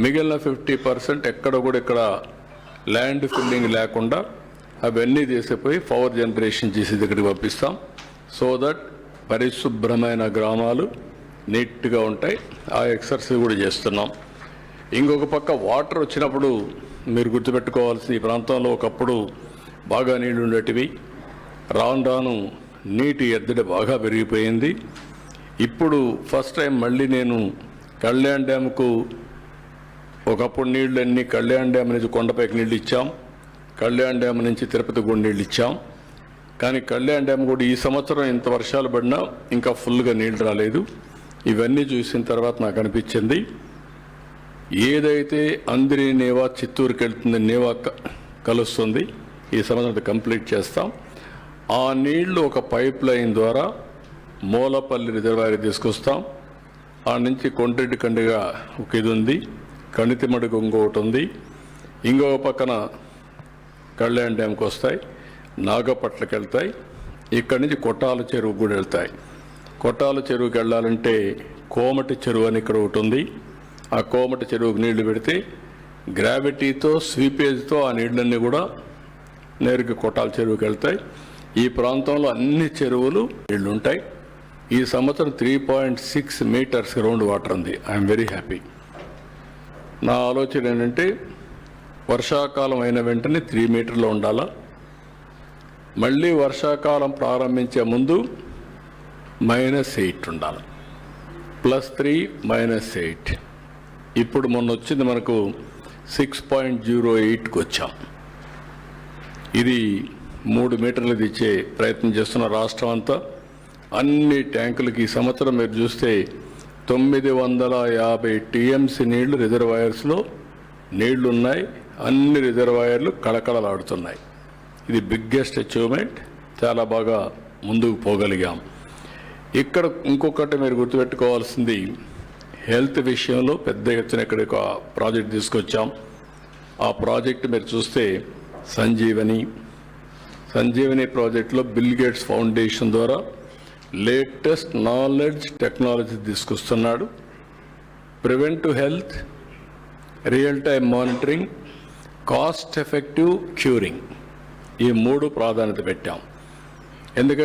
మిగిలిన 50% ఎక్కడ కూడా ఇక్కడ ల్యాండ్ ఫిల్లింగ్ లేకుండా అవన్నీ తీసిపోయి పవర్ జనరేషన్ చేసి దగ్గరికి పంపిస్తాం. సో దట్ పరిశుభ్రమైన గ్రామాలు నీట్గా ఉంటాయి. ఆ ఎక్సర్సైజ్ కూడా చేస్తున్నాం. ఇంకొక పక్క వాటర్ వచ్చినప్పుడు మీరు గుర్తుపెట్టుకోవాల్సిన, ఈ ప్రాంతంలో ఒకప్పుడు బాగా నీళ్లు ఉండేటివి, రాను రాను నీటి ఎద్దడి బాగా పెరిగిపోయింది. ఇప్పుడు ఫస్ట్ టైం మళ్ళీ నేను కళ్యాణ్ డ్యామ్కు, ఒకప్పుడు నీళ్ళన్నీ కళ్యాణ్ డ్యామ్ నుంచి కొండపైకి నీళ్ళు ఇచ్చాం, కళ్యాణ్ డ్యామ్ నుంచి తిరుపతి కూడా నీళ్ళు ఇచ్చాం. కానీ కళ్యాణ్ డ్యామ్ కూడా ఈ సంవత్సరం ఇంత వర్షాలు పడినా ఇంకా ఫుల్గా నీళ్ళు రాలేదు. ఇవన్నీ చూసిన తర్వాత నాకు అనిపించింది, ఏదైతే అందరి నేవా చిత్తూరుకి వెళ్తుంది, నేవా కలుస్తుంది, ఈ సంవత్సరం కంప్లీట్ చేస్తాం. ఆ నీళ్లు ఒక పైప్ లైన్ ద్వారా మూలపల్లి రిజర్వాయర్ తీసుకొస్తాం. ఆ నుంచి కొండ్రెడ్డి కండిగా ఒక ఇది ఉంది, కణితిమడుగు ఇంకొకటి ఉంది, ఇంకొక పక్కన కళ్యాణ్ డ్యామ్కి వస్తాయి, నాగపట్లకి వెళ్తాయి, ఇక్కడి నుంచి కొట్టాల చెరువుకు కూడా వెళ్తాయి. కొట్టాల చెరువుకి వెళ్ళాలంటే కోమటి చెరువు అని ఇక్కడ ఒకటి ఉంది. ఆ కోమటి చెరువుకు నీళ్లు పెడితే గ్రావిటీతో స్వీపేజ్తో ఆ నీళ్ళన్నీ కూడా నేరుగా కొట్టాల చెరువుకి వెళ్తాయి. ఈ ప్రాంతంలో అన్ని చెరువులు నీళ్లు ఉంటాయి. ఈ సంవత్సరం 3.6 మీటర్స్ గ్రౌండ్ వాటర్ ఉంది. I'm very happy. నా ఆలోచన ఏంటంటే వర్షాకాలం అయిన వెంటనే 3 మీటర్లు ఉండాలా. మళ్ళీ వర్షాకాలం ప్రారంభించే ముందు -8 ఉండాలి. +3 -8. ఇప్పుడు మొన్న వచ్చింది మనకు 6.08కి వచ్చాం. ఇది 3 మీటర్లు తెచ్చే ప్రయత్నం చేస్తున్న రాష్ట్రం అంతా. అన్ని ట్యాంకులకి ఈ సంవత్సరం మీరు చూస్తే 950 టీఎంసీ నీళ్లు రిజర్వాయర్స్లో నీళ్లు ఉన్నాయి. అన్ని రిజర్వాయర్లు కళకళలాడుతున్నాయి. ఇది బిగ్గెస్ట్ అచీవ్మెంట్. చాలా బాగా ముందుకు పోగలిగాం. ఇక్కడ ఇంకొకటి మీరు గుర్తుపెట్టుకోవాల్సింది, హెల్త్ విషయంలో పెద్ద ఎత్తున ఇక్కడ ఒక ప్రాజెక్ట్ తీసుకొచ్చాం. ఆ ప్రాజెక్ట్ మీరు చూస్తే సంజీవని ప్రాజెక్టులో బిల్ గేట్స్ ఫౌండేషన్ ద్వారా లేటెస్ట్ నాలెడ్జ్ టెక్నాలజీ తీసుకొస్తున్నాడు. Preventive health, real time monitoring, cost effective curing, ఈ 3 ప్రాధాన్యత పెట్టాం. ఎందుకంటే